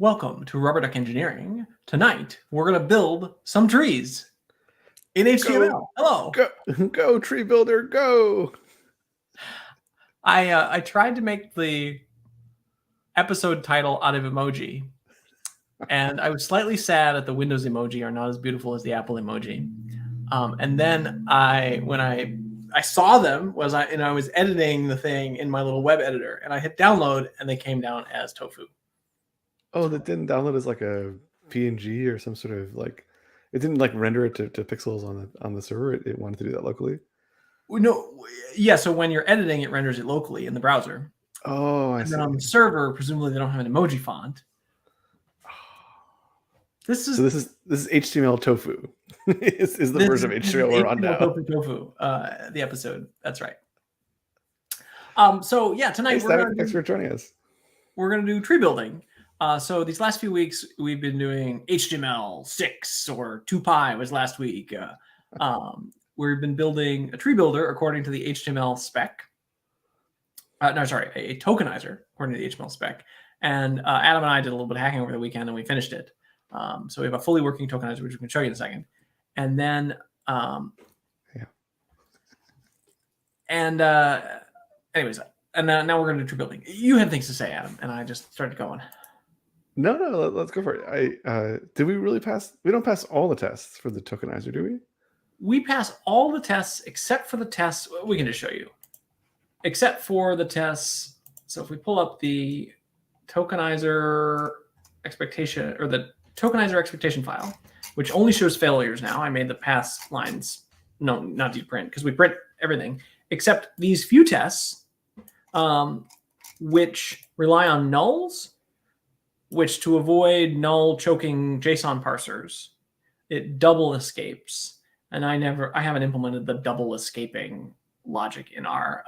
Welcome to Rubber Duck Engineering. Tonight, we're going to build some trees in HTML. Hello. Go tree builder, go. I tried to make the episode title out of emoji, and I was slightly sad that the Windows emoji are not as beautiful as the Apple emoji. And then when I saw them was I was editing the thing in my little web editor, and I hit download, and they came down as tofu. Oh, that didn't download as like a PNG or some sort of like. It didn't like render it to pixels on the server. It wanted to do that locally. No, yeah. So when you're editing, it renders it locally in the browser. Oh, I and see. then on the server, presumably they don't have an emoji font. This is HTML tofu. is the version of HTML we're on now. Tofu, the episode. That's right. So yeah, tonight thanks for joining us. We're gonna do tree building. So these last few weeks we've been doing HTML6 or 2Pi was last week. We've been building a tree builder according to the HTML spec. A tokenizer according to the HTML spec. And Adam and I did a little bit of hacking over the weekend, and we finished it. So we have a fully working tokenizer, which we can show you in a second. And then, anyways, and now we're going to do tree building. You had things to say, Adam, and I just started going. No, let's go for it. Did we really pass? We don't pass all the tests for the tokenizer, do we? We pass all the tests except for the tests. We can just show you. Except for the tests. So if we pull up the tokenizer expectation or the tokenizer expectation file, which only shows failures now. I made the pass lines, no, not to print, because we print everything except these few tests, which rely on nulls, which to avoid null choking JSON parsers, it double escapes. And I haven't implemented the double escaping logic in our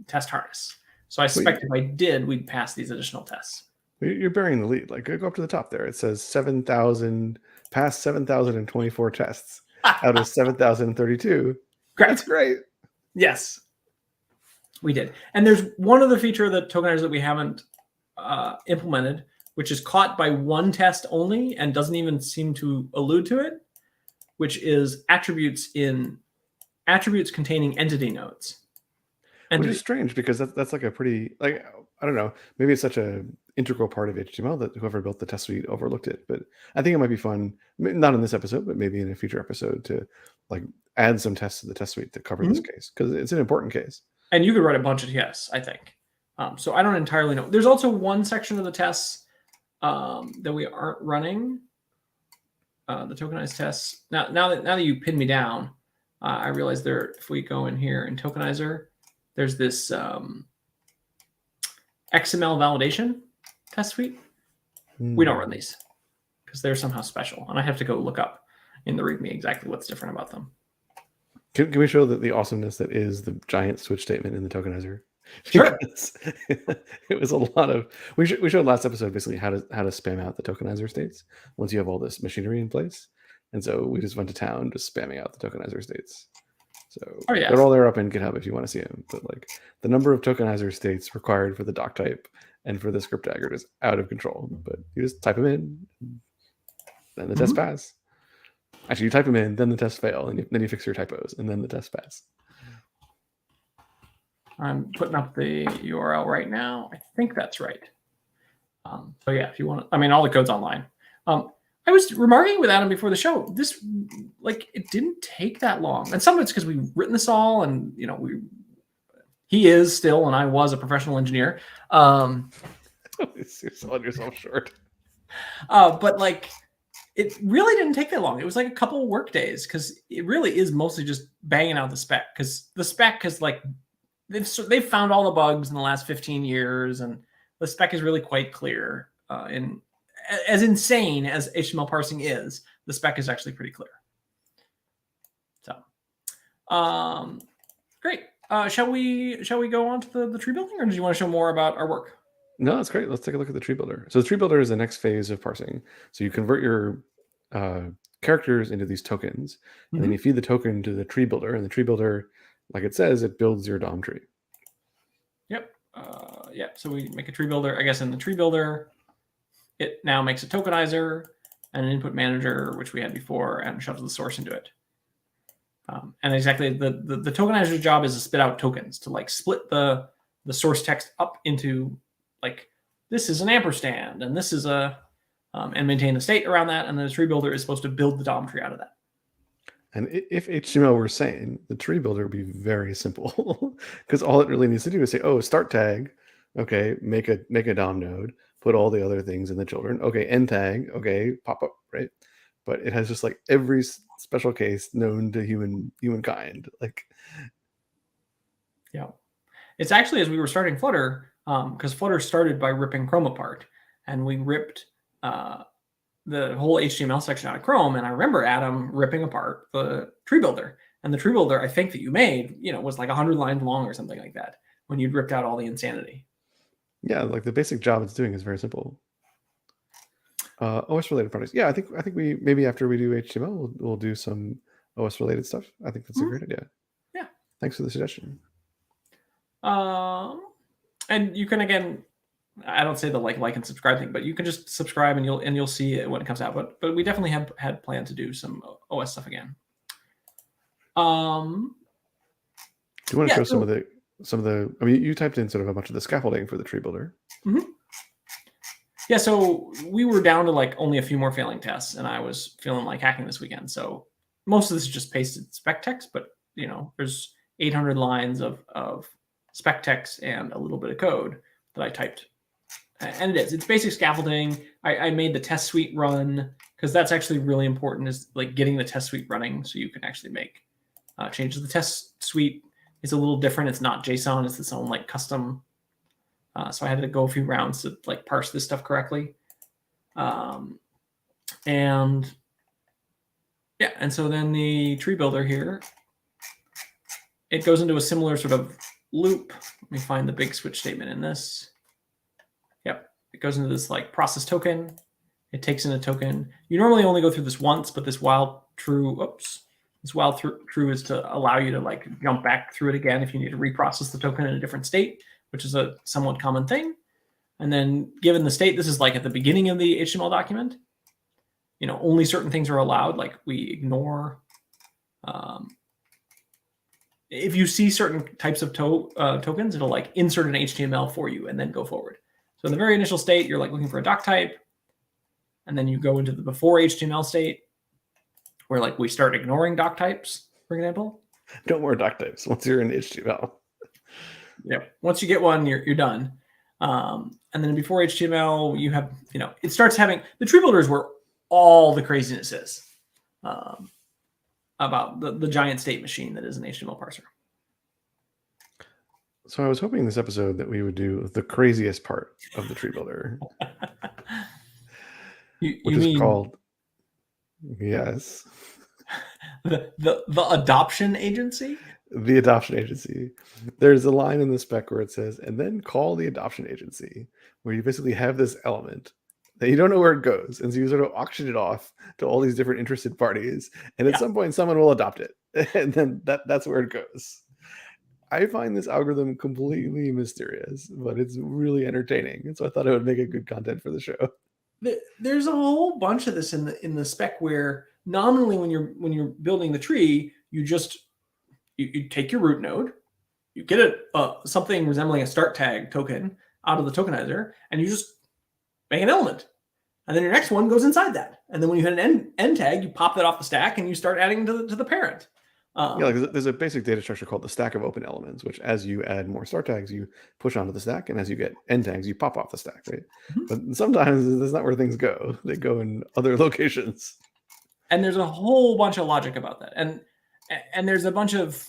test harness. So I suspect if I did, we'd pass these additional tests. You're burying the lead. Like, go up to the top there. It says 7,000, past 7,024 tests out of 7,032. That's great. Yes, we did. And there's one other feature of the tokenizer that we haven't implemented, which is caught by one test only and doesn't even seem to allude to it, which is attributes containing entity nodes. Which is strange because that's like a pretty, like, I don't know, maybe it's such a integral part of HTML that whoever built the test suite overlooked it. But I think it might be fun, not in this episode, but maybe in a future episode to like add some tests to the test suite to cover this case, because it's an important case. And you could write a bunch of tests, I think. So I don't entirely know. There's also one section of the tests that we aren't running, the tokenized tests. Now that you pinned me down, I realize if we go in here in tokenizer, there's this XML validation test suite. We don't run these because they're somehow special, and I have to go look up in the README exactly what's different about them. Can we show the awesomeness that is the giant switch statement in the tokenizer? Sure. It was a lot of we showed last episode basically how to spam out the tokenizer states once you have all this machinery in place, and so we just went to town just spamming out the tokenizer states. So they're all there up in GitHub if you want to see them. But like the number of tokenizer states required for the doc type and for the script dagger is out of control. But you just type them in, then the test pass. Actually, you type them in, then the tests fail, and then you fix your typos, and then the test pass. I'm putting up the URL right now. I think that's right. So yeah, if you want to, all the code's online. I was remarking with Adam before the show, this, like, it didn't take that long. And some of it's because we've written this all, and, he is still, and I was a professional engineer. You're selling yourself short. But, like, it really didn't take that long. It was like a couple of work days, because it really is mostly just banging out the spec. Because the spec is, like, they've found all the bugs in the last 15 years, and the spec is really quite clear. As insane as HTML parsing is, the spec is actually pretty clear. So, great. Shall we go on to the tree building, or do you want to show more about our work? No, that's great. Let's take a look at the tree builder. So the tree builder is the next phase of parsing. So you convert your characters into these tokens, and then you feed the token to the tree builder, and the tree builder, like it says, it builds your DOM tree. Yep. So we make a tree builder. I guess in the tree builder, it now makes a tokenizer and an input manager, which we had before, and shoves the source into it. And exactly the tokenizer's job is to spit out tokens, to like split the source text up into like, this is an ampersand and this is a and maintain the state around that, and then the tree builder is supposed to build the DOM tree out of that. And if HTML were sane, the tree builder would be very simple, because all it really needs to do is say, oh, start tag, okay, make a DOM node, put all the other things in the children, okay, end tag, okay, pop up, right? But it has just like every special case known to humankind. Like, yeah, it's actually, as we were starting Flutter, because Flutter started by ripping Chrome apart, and we ripped the whole HTML section out of Chrome. And I remember Adam ripping apart the tree builder, and the tree builder, I think, that you made, was like 100 lines long or something like that when you'd ripped out all the insanity. Yeah, like the basic job it's doing is very simple. OS related projects. Yeah, I think we maybe after we do HTML, we'll do some OS related stuff. I think that's a great idea. Yeah. Thanks for the suggestion. And you can, again, I don't say the like and subscribe thing, but you can just subscribe and you'll see it when it comes out. But we definitely have had planned to do some OS stuff again. Do you want to show some of the? I mean, you typed in sort of a bunch of the scaffolding for the tree builder. Mm-hmm. Yeah, so we were down to like only a few more failing tests, and I was feeling like hacking this weekend. So most of this is just pasted spec text, but there's 800 lines of spec text and a little bit of code that I typed. And it's basic scaffolding. I made the test suite run, because that's actually really important, is like getting the test suite running so you can actually make changes. The test suite is a little different. It's not JSON. It's its own like custom. So I had to go a few rounds to like parse this stuff correctly. And so then the tree builder here, it goes into a similar sort of loop. Let me find the big switch statement in this. Yep, it goes into this like process token. It takes in a token. You normally only go through this once, but this while true is to allow you to like jump back through it again if you need to reprocess the token in a different state, which is a somewhat common thing. And then given the state, this is like at the beginning of the HTML document, only certain things are allowed. Like we ignore, if you see certain types of tokens, it'll like insert an HTML for you and then go forward. So in the very initial state, you're like looking for a doc type, and then you go into the before HTML state where like we start ignoring doc types, for example. No more doc types once you're in HTML. Yeah, once you get one, you're done. And then before HTML, you have, it starts having, the tree builder is where all the craziness is about the giant state machine that is an HTML parser. So I was hoping this episode that we would do the craziest part of the tree builder, which is called, yes, the adoption agency. The adoption agency. There's a line in the spec where it says, and then call the adoption agency, where you basically have this element that you don't know where it goes, and so you sort of auction it off to all these different interested parties, and at some point someone will adopt it, and then that's where it goes. I find this algorithm completely mysterious, but it's really entertaining, and so I thought it would make a good content for the show. There's a whole bunch of this in the spec where nominally when you're building the tree, you just you take your root node, you get something resembling a start tag token out of the tokenizer, and you just make an element, and then your next one goes inside that, and then when you hit an end tag, you pop that off the stack and you start adding to the parent. There's a basic data structure called the stack of open elements, which as you add more start tags, you push onto the stack, and as you get end tags, you pop off the stack, right? Mm-hmm. But sometimes that's not where things go. They go in other locations. And there's a whole bunch of logic about that. And there's a bunch of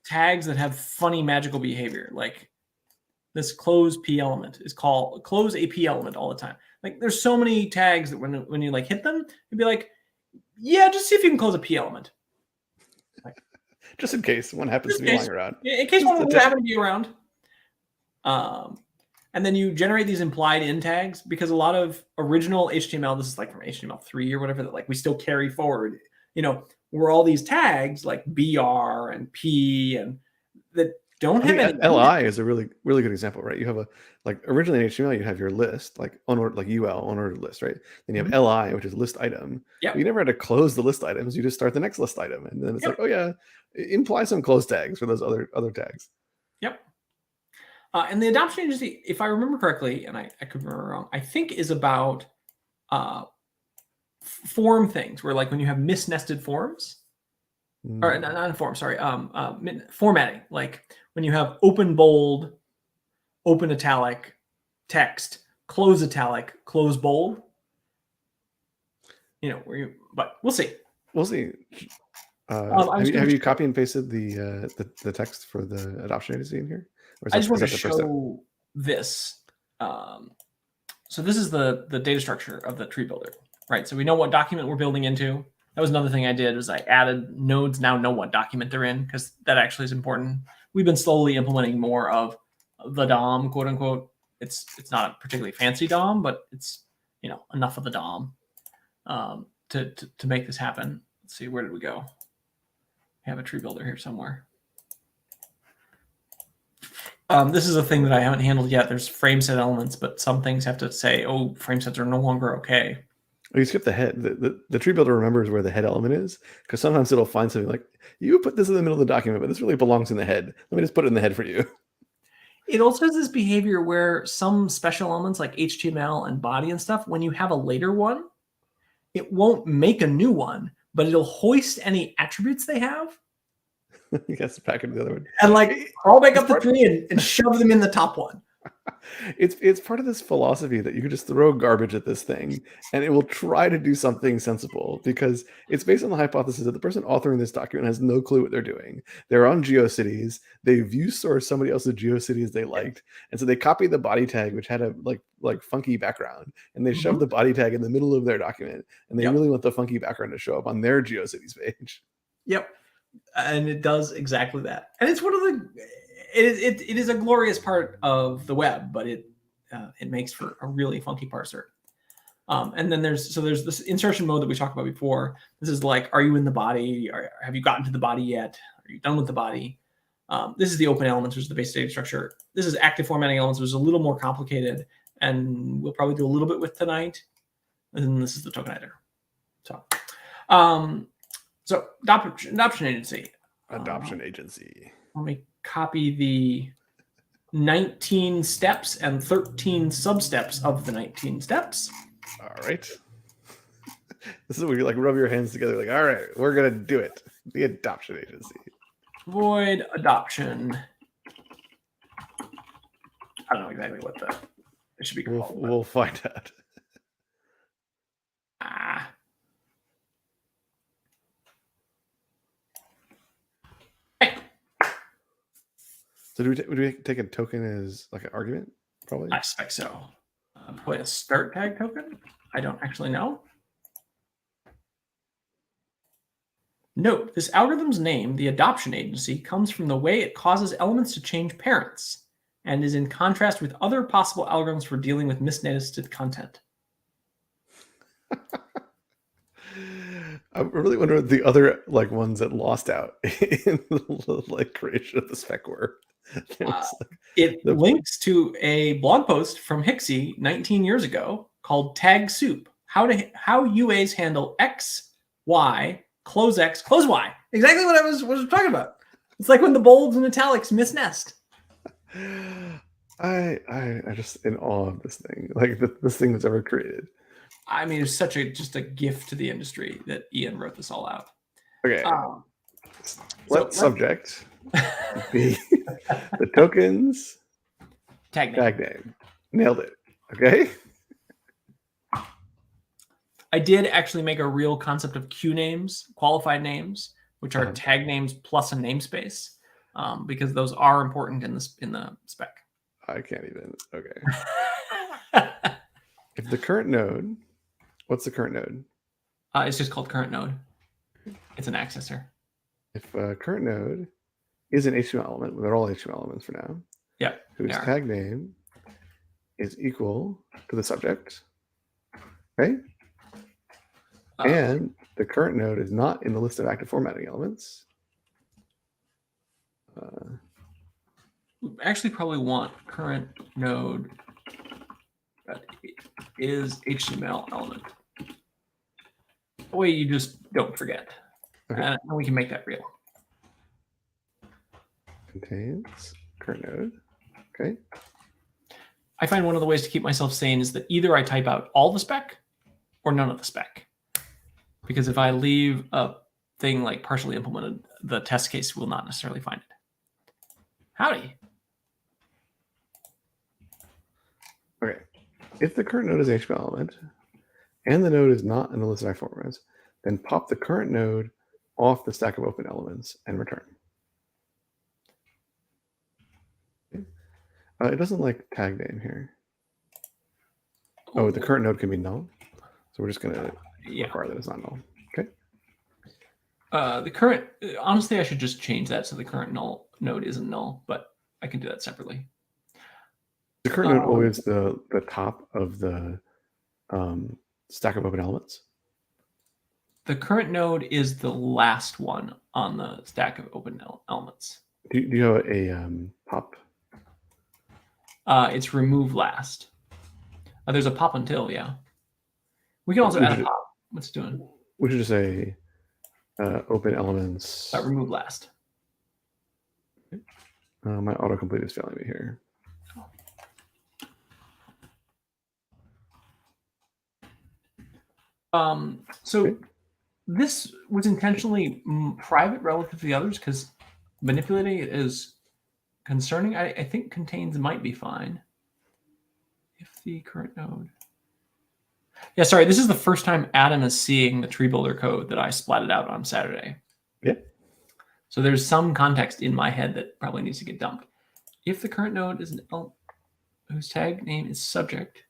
tags that have funny magical behavior. Like this close P element is called close AP element all the time. Like there's so many tags that when you like hit them, you'd be like, yeah, just see if you can close a P element. Just in case one happens to be lying around. In case one would happen to be around. And then you generate these implied in tags, because a lot of original HTML, this is like from HTML3 or whatever, that like we still carry forward, where all these tags like BR and P and that don't I have think any. li is a really good example, right? You have originally in HTML you have your list, like unordered, like ul unordered list, right? Then you have li, which is list item. Yep. But you never had to close the list items. You just start the next list item, and then it's Yep. like, oh yeah, imply some close tags for those other tags. Yep. And the adoption agency, if I remember correctly, and I could remember wrong, I think is about form things, where like when you have misnested forms, or not form, sorry, formatting, like when you have open bold, open italic text, close italic, close bold. But we'll see. We'll see. Have you copy and pasted the text for the adoption agency in here? Or I just want to show this. So this is the data structure of the tree builder, right? So we know what document we're building into. That was another thing I did, was I added nodes now know what document they're in, because that actually is important. We've been slowly implementing more of the DOM, quote unquote. It's not a particularly fancy DOM, but it's enough of the DOM to make this happen. Let's see, where did we go? I have a tree builder here somewhere. This is a thing that I haven't handled yet. There's frame set elements, but some things have to say, oh, frame sets are no longer okay. Oh, you skip the head. The tree builder remembers where the head element is, because sometimes it'll find something like, you put this in the middle of the document, but this really belongs in the head. Let me just put it in the head for you. It also has this behavior where some special elements like HTML and body and stuff, when you have a later one, it won't make a new one, but it'll hoist any attributes they have. Yes, back into the other one. And like crawl back up the tree and shove them in the top one. It's part of this philosophy that you can just throw garbage at this thing and it will try to do something sensible, because it's based on the hypothesis that the person authoring this document has no clue what they're doing. They're on GeoCities. They view source somebody else's GeoCities they liked, and so they copied the body tag, which had a like funky background, and they shoved the body tag in the middle of their document, and they really want the funky background to show up on their GeoCities page. Yep. And it does exactly that. And it's one of the it is a glorious part of the web, but it makes for a really funky parser. And then there's this insertion mode that we talked about before. This is like, are you in the body? Have you gotten to the body yet? Are you done with the body? This is the open elements, which is the basic data structure. This is active formatting elements, which is a little more complicated, and we'll probably do a little bit with tonight. And then this is the tokenizer. So adoption agency. Adoption agency. Let me copy the 19 steps and 13 sub-steps of the 19 steps. All right. This is where you like rub your hands together, like, all right, we're gonna do it. The adoption agency. Void adoption. I don't know exactly what it should be called. We'll find out. So do we take a token as like an argument? Probably. I expect so. Probably a start tag token. I don't actually know. Note, this algorithm's name, the adoption agency, comes from the way it causes elements to change parents, and is in contrast with other possible algorithms for dealing with misnested content. I really wonder what the other like ones that lost out in the like creation of the spec were. It links to a blog post from Hixie 19 years ago called Tag Soup: How UAs handle X, Y, close X, close Y. Exactly what I was talking about. It's like when the bolds and italics misnest. I just in awe of this thing, like this thing that's ever created. I mean, it's such just a gift to the industry that Ian wrote this all out. Okay. Let subject be the tokens tag name. Nailed it. Okay. I did actually make a real concept of Q names, qualified names, which are tag names plus a namespace, because those are important in the spec. I can't even. Okay. If the current node, what's the current node? It's just called current node. It's an accessor. If current node is an HTML element, they're all HTML elements for now. Yeah. Whose tag name is equal to the subject. Okay. And the current node is not in the list of active formatting elements. actually probably want current node is HTML element. That way you just don't forget. Okay. And we can make that real. Contains current node. Okay. I find one of the ways to keep myself sane is that either I type out all the spec or none of the spec. Because if I leave a thing like partially implemented, the test case will not necessarily find it. Howdy. Okay. If the current node is HTML element and the node is not in the list of formats, then pop the current node off the stack of open elements and return. Okay. It doesn't like tag name here. Oh, the current node can be null. So we're just going to require that it's not null. Okay. The current, honestly, I should just change that so the current null node isn't null, but I can do that separately. The current node always the top of the stack of open elements? The current node is the last one on the stack of open elements. Do you have a pop? It's remove last. There's a pop until, yeah. We can also add a pop. What's it doing? We should just say open elements. Remove last. Okay. My autocomplete is failing me here. So okay. This was intentionally private relative to the others because manipulating it is concerning. I think contains might be fine. If the current node. Yeah, sorry. This is the first time Adam is seeing the tree builder code that I splatted out on Saturday. Yeah. So there's some context in my head that probably needs to get dumped. If the current node is an element whose tag name is subject,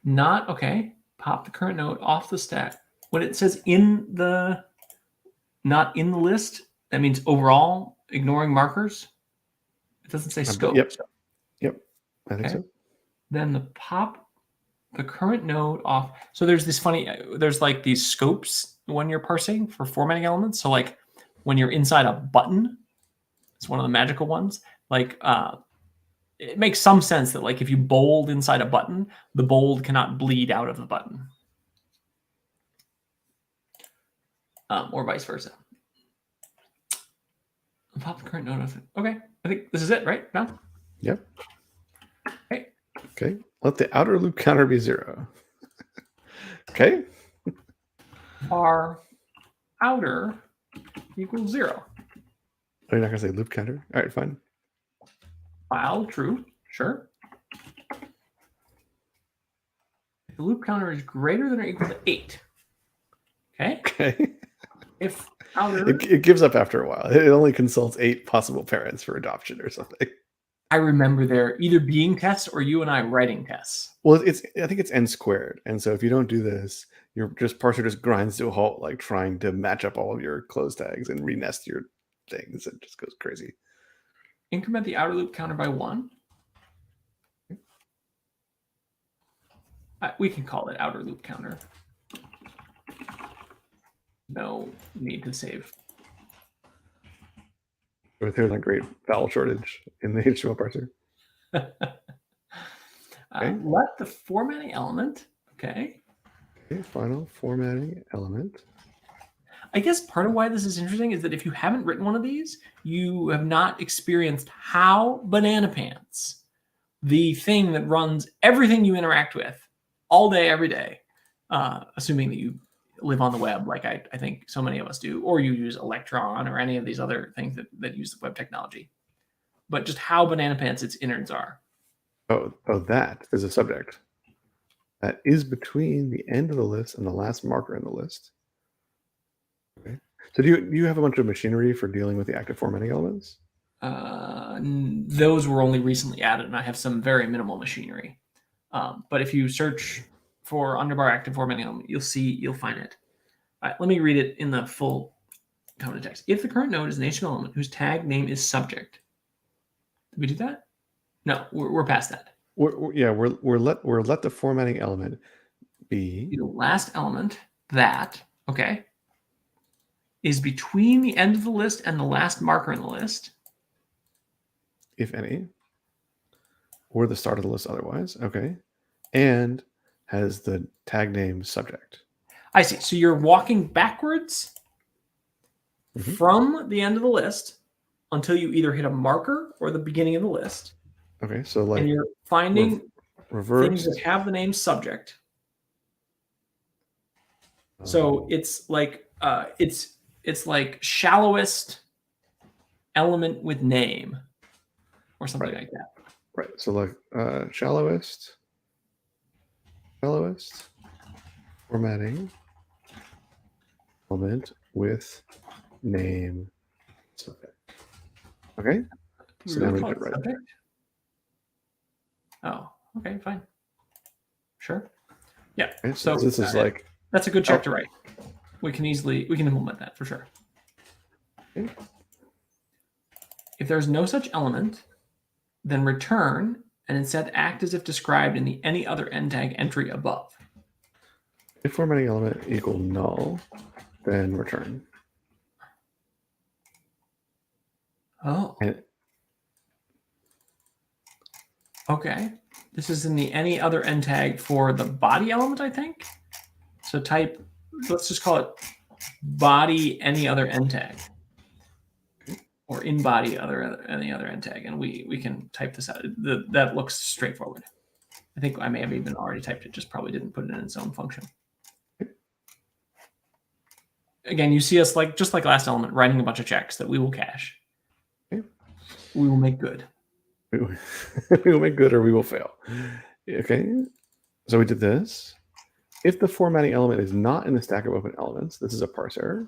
not okay. Pop the current node off the stack. When it says not in the list, that means overall, ignoring markers. It doesn't say scope. Yep. Yep. I think so. Then pop the current node off. So there's this there's like these scopes when you're parsing for formatting elements. So like when you're inside a button, it's one of the magical ones. Like it makes some sense that like if you bold inside a button, the bold cannot bleed out of the button. Or vice versa. Pop the current node of it. Okay, I think this is it, right? No? Yep. Okay. Okay. Let the outer loop counter be 0. Okay. Bar outer equals 0. Oh, you're not going to say loop counter? All right, fine. While true, sure. If the loop counter is greater than or equal to 8. Okay. Okay. If outer... It gives up after a while. It only consults 8 possible parents for adoption or something. I remember there either being tests or you and I writing tests. Well, I think it's n squared. And so if you don't do this, your parser just grinds to a halt, like trying to match up all of your close tags and renest your things. It just goes crazy. Increment the outer loop counter by 1. We can call it outer loop counter. No need to save. There's a great vowel shortage in the HTML parser. Okay. Let the formatting element. Okay. Okay. Final formatting element. I guess part of why this is interesting is that if you haven't written one of these, you have not experienced how banana pants, the thing that runs everything you interact with all day, every day, assuming that you live on the web like I think so many of us do, or you use Electron or any of these other things that use the web technology. But just how banana pants its innards are. Oh, that is a subject. That is between the end of the list and the last marker in the list. Okay. So do you have a bunch of machinery for dealing with the active formatting elements? Those were only recently added, and I have some very minimal machinery. But if you search for underbar active formatting element, you'll find it. All right, let me read it in the full common text. If the current node is an HTML element whose tag name is subject, did we do that? No, we're past that. We're let the formatting element be the last element that is between the end of the list and the last marker in the list. if any, or the start of the list otherwise. Okay. And has the tag name subject. I see. So you're walking backwards Mhm. from the end of the list until you either hit a marker or the beginning of the list. Okay, so like And you're finding things reversed. that have the name subject. So it's like shallowest element with name or something like that. Right. So like shallowest formatting element with name subject. Okay. So now we call get it right. subject? Oh, okay, fine. Sure. Yeah. Okay, so this is like that's a good check to write. We can implement that for sure. okay. If there's no such element, then return and instead act as if described in the any other end tag entry above. If formatting element equal null, then return. Oh. And, okay. This is in the any other end tag for the body element, I think. So type, let's just call it body any other end tag. Or in body any other end tag. And we can type this out. That looks straightforward. I think I may have even already typed it, just probably didn't put it in its own function. Again, you see us just like last element, writing a bunch of checks that we will cache. okay. We will make good. We will make good or we will fail. Okay. So we did this. If the formatting element is not in the stack of open elements, this is a parser.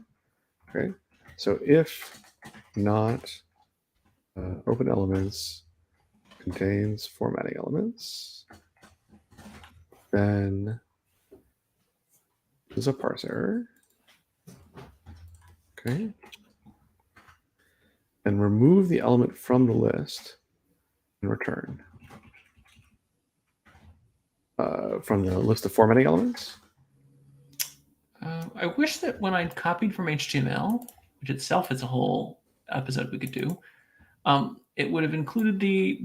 Okay. So if not open elements contains formatting elements, then this is a parser. Okay. And remove the element from the list and return. From the list of formatting elements? I wish that when I copied from HTML, which itself is a whole episode we could do, it would have included the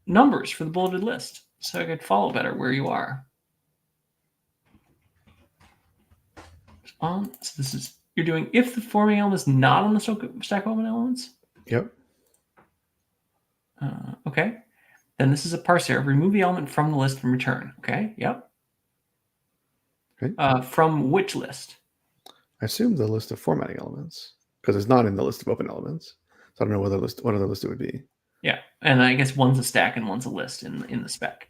numbers for the bulleted list so I could follow better where you are. So this is, you're doing if the formatting element is not on the stack of open elements? Yep. Okay. Then this is a parser. Remove the element from the list and return. Okay. Yep. Okay. From which list? I assume the list of formatting elements, because it's not in the list of open elements. So I don't know what other list it would be. Yeah, and I guess one's a stack and one's a list in the spec.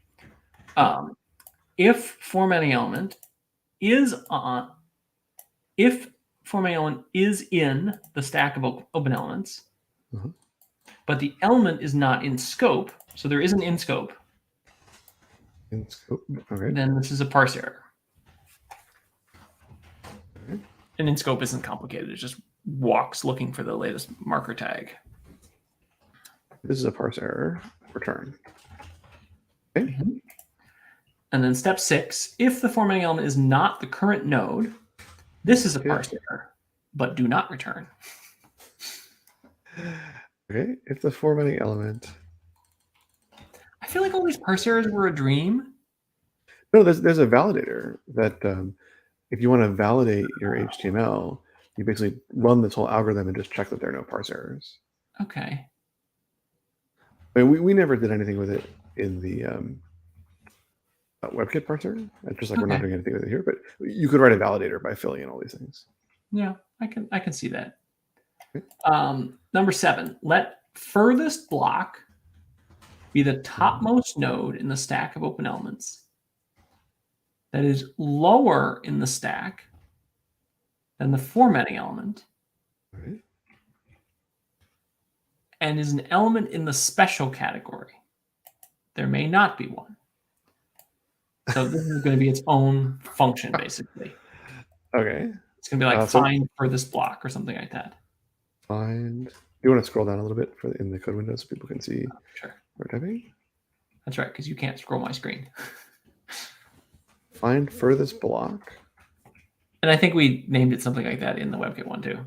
If formatting element is on, if formatting element is in the stack of open elements, but the element is not in scope, so there isn't in scope. In scope, okay. Then this is a parse error. Okay. And in scope isn't complicated. It just walks looking for the latest marker tag. This is a parse error. Return. Okay. Mm-hmm. And then step 6, if the formatting element is not the current node, this is a parse error, but do not return. Okay, if the formatting element... I feel like all these parse errors were a dream. No, there's a validator that if you want to validate your HTML, you basically run this whole algorithm and just check that there are no parse errors. Okay. I mean, we never did anything with it in the WebKit parser. It's just like we're not doing anything with it here, but you could write a validator by filling in all these things. Yeah, I can see that. Okay. Number 7, let furthest block be the topmost node in the stack of open elements that is lower in the stack than the formatting element, and is an element in the special category. There may not be one. So this is going to be its own function, basically. Okay. It's going to be like find furthest block or something like that. Find. Do you want to scroll down a little bit in the code window so people can see sure. we're typing? That's right, because you can't scroll my screen. Find furthest block. And I think we named it something like that in the WebKit one too.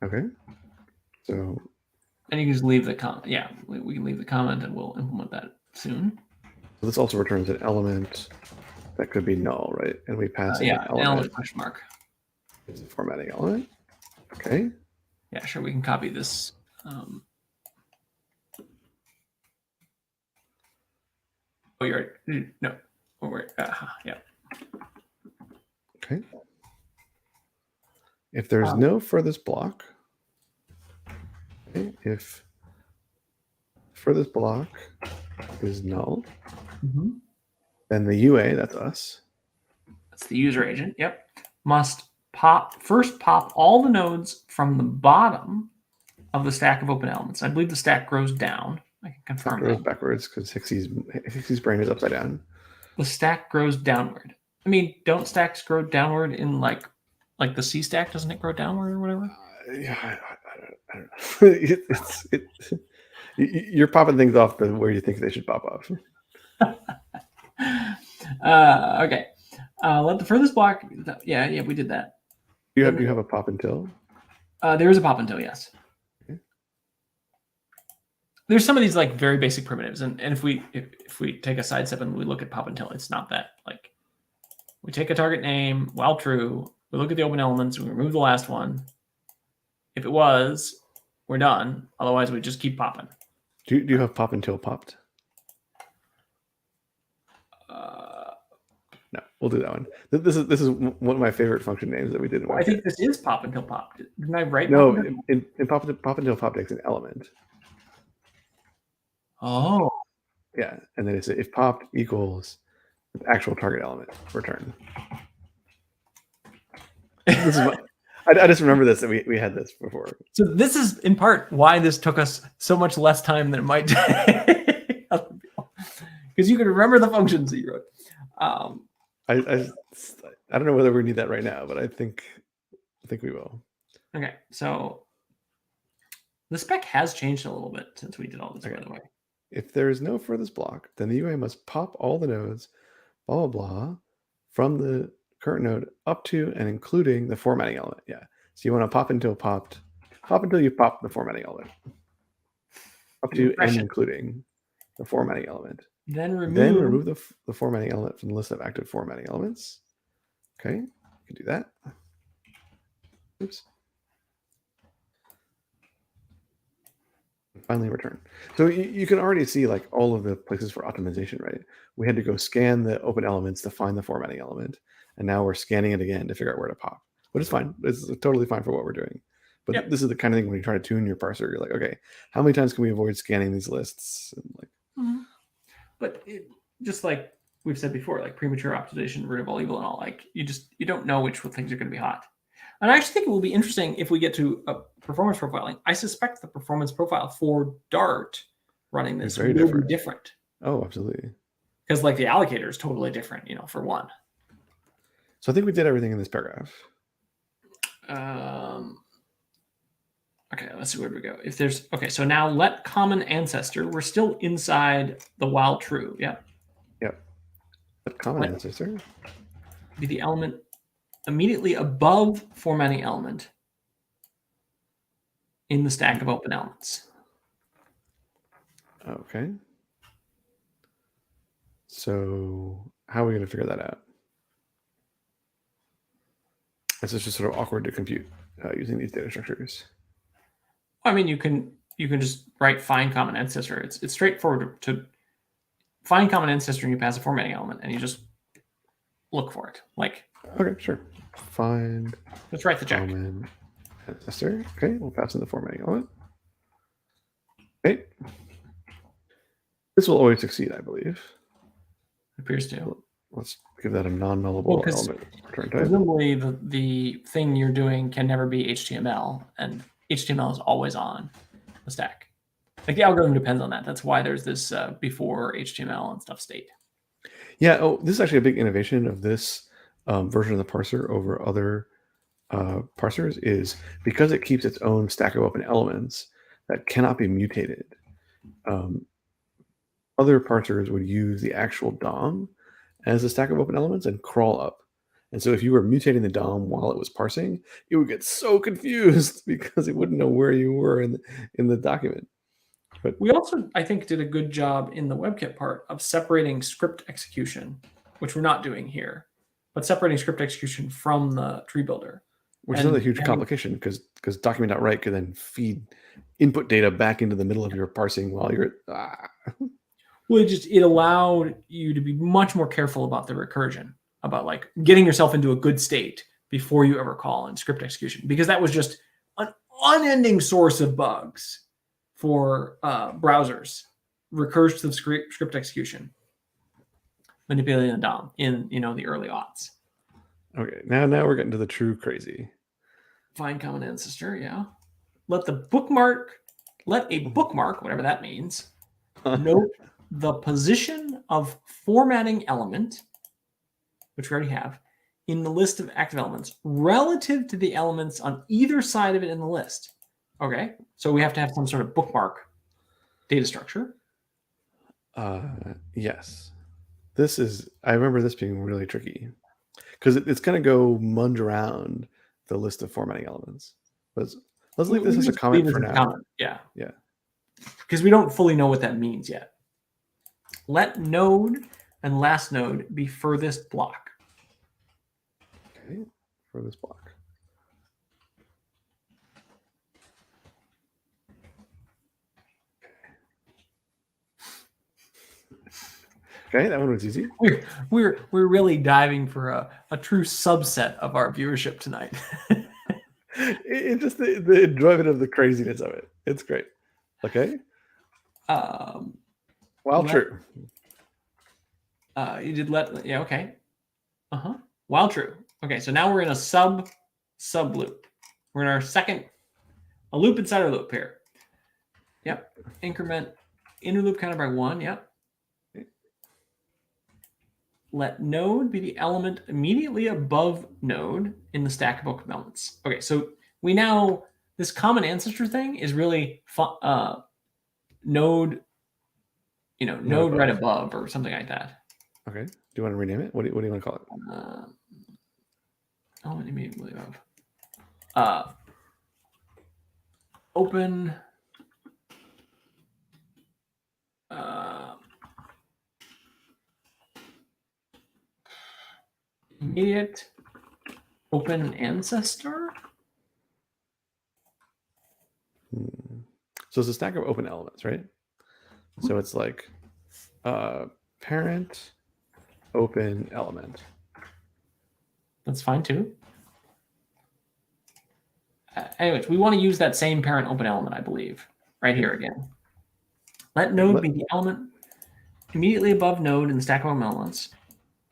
Okay. So And you can just leave the comment. Yeah, we can leave the comment and we'll implement that soon. So this also returns an element that could be null, right? And we pass in Yeah, an an element element. question mark. It's a formatting element. Okay. Yeah, sure. We can copy this. Oh, you're no. Oh, we're, yeah. Okay. If there's no furthest block, okay, if furthest block is null, then the UA, that's us. That's the user agent. Yep. Must first pop all the nodes from the bottom of the stack of open elements. I believe the stack grows down. I can confirm Stack grows that. backwards because Hixie's brain is upside down. The stack grows downward. I mean, don't stacks grow downward in like the C stack? Doesn't it grow downward or whatever? Yeah, I don't know. You're popping things off where you think they should pop off. Okay. Let the furthest block. Yeah, we did that. You have a pop until? There is a pop until, yes. Okay. There's some of these like very basic primitives, and if we take a side step and we look at pop until, it's not that. Like, we take a target name while true, we look at the open elements, we remove the last one. If it was, we're done. Otherwise, we just keep popping. Do you have pop until popped? No, we'll do that one. This is one of my favorite function names that we did. I think this is pop until popped. Didn't I write? No, in pop until pop takes an element. Oh. Yeah, and then it's if popped equals the actual target element, return. This is I just remember this, that we had this before. So this is in part why this took us so much less time than it might take other people, because you can remember the functions that you wrote. I don't know whether we need that right now, but I think we will. Okay, so the spec has changed a little bit since we did all this, by the way. If there is no furthest block, then the UA must pop all the nodes, blah, blah, blah, from the current node up to and including the formatting element. Yeah. So you want to pop until you pop the formatting element. Up to and including the formatting element. Then remove the formatting element from the list of active formatting elements. Okay, you can do that. Oops. Finally return. So you can already see like all of the places for optimization, right? We had to go scan the open elements to find the formatting element, and now we're scanning it again to figure out where to pop. But it's fine. It's totally fine for what we're doing. But this is the kind of thing when you try to tune your parser, you're like, okay, how many times can we avoid scanning these lists? And like, but just like we've said before, like premature optimization, root of all evil, and all, like you don't know which things are going to be hot. And I actually think it will be interesting if we get to performance profiling. I suspect the performance profile for Dart running this will be different. Oh, absolutely. Because like the allocator is totally different, for one. So I think we did everything in this paragraph. Okay, let's see where we go. If there's so now let common ancestor. We're still inside the while true. Yeah. Yep. Let common ancestor be the element immediately above formatting element in the stack of open elements. Okay. So how are we going to figure that out? This is just sort of awkward to compute using these data structures. I mean, you can just write find common ancestor. It's straightforward to find common ancestor, and you pass a formatting element, and you just look for it. Like, okay, sure. Find. Let's write the check. Common ancestor. Okay, we'll pass in the formatting element. Okay. This will always succeed, I believe. It appears to. Let's give that a non-nullable element return type. Presumably, the thing you're doing can never be HTML, and HTML is always on the stack. Like the algorithm depends on that. That's why there's this before HTML and stuff state. Yeah. Oh, this is actually a big innovation of this version of the parser over other parsers, is because it keeps its own stack of open elements that cannot be mutated. Other parsers would use the actual DOM as a stack of open elements and crawl up And so if you were mutating the DOM while it was parsing, it would get so confused because it wouldn't know where you were in the document. But we also, I think, did a good job in the WebKit part of separating script execution, which we're not doing here, but separating script execution from the tree builder. which is another huge complication because document.write could then feed input data back into the middle of your parsing while you're Well, it allowed you to be much more careful about the recursion, about like getting yourself into a good state before you ever call in script execution, because that was just an unending source of bugs for browsers. Recursive script execution, manipulating the DOM in the early aughts. Okay, now we're getting to the true crazy. Find common ancestor, yeah. Let a bookmark, whatever that means, note the position of formatting element, which we already have, in the list of active elements relative to the elements on either side of it in the list. Okay, so we have to have some sort of bookmark data structure. Yes. I remember this being really tricky because it's going to go munge around the list of formatting elements. Let's leave this as a comment for now. Yeah. Yeah. Because we don't fully know what that means yet. Let node and last node be furthest block. Okay, furthest block. Okay, that one was easy. We're really diving for a true subset of our viewership tonight. It just the enjoyment of the craziness of it. It's great. Okay. While true. You did okay. While true. Okay, so now we're in a sub loop. We're in our a loop inside our loop here. Yep. Increment inner loop counted by 1. Yep. Let node be the element immediately above node in the stack of book elements. Okay, so we now, this common ancestor thing is really node, node right above or something like that. Okay. Do you want to rename it? What do you want to call it? Element immediately above. Open. Immediate open ancestor. So it's a stack of open elements, right? So it's like parent open element. That's fine too. Anyways, we want to use that same parent open element, I believe, right here again. Let node be the element immediately above node in the stack of open elements.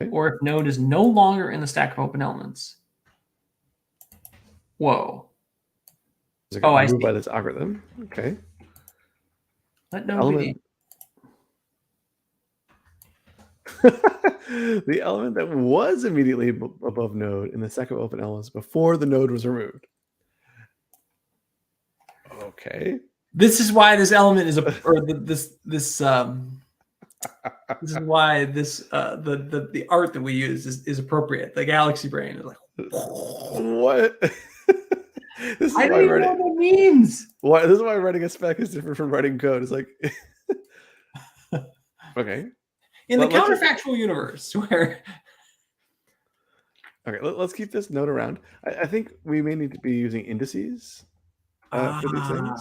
Okay. Or if node is no longer in the stack of open elements. Whoa. I see. By this algorithm. Okay. Let node be the element that was immediately above node in the stack of open elements before the node was removed. Okay. This is why this element is this is why this the art that we use is appropriate. The galaxy brain is like what? This is I don't even know what that means. Why? This is why writing a spec is different from writing code. It's like okay. In the counterfactual universe, where okay, let's keep this note around. I think we may need to be using indices for these things.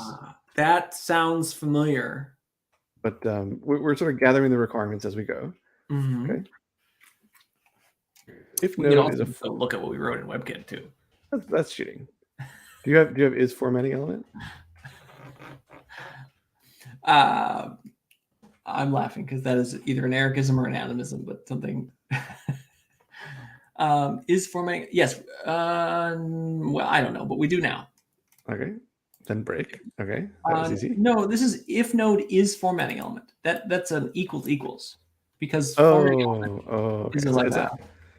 That sounds familiar. But we're sort of gathering the requirements as we go. Mm-hmm. Okay. If we node can also look at what we wrote in WebKit too. That's cheating. Do you have is formatting element? I'm laughing because that is either an erichism or an atomism, but something. Is formatting? Yes. Well, I don't know, but we do now. Okay. Then break. Okay. That was easy. No, this is if node is formatting element. That's an equals because formatting element is like that.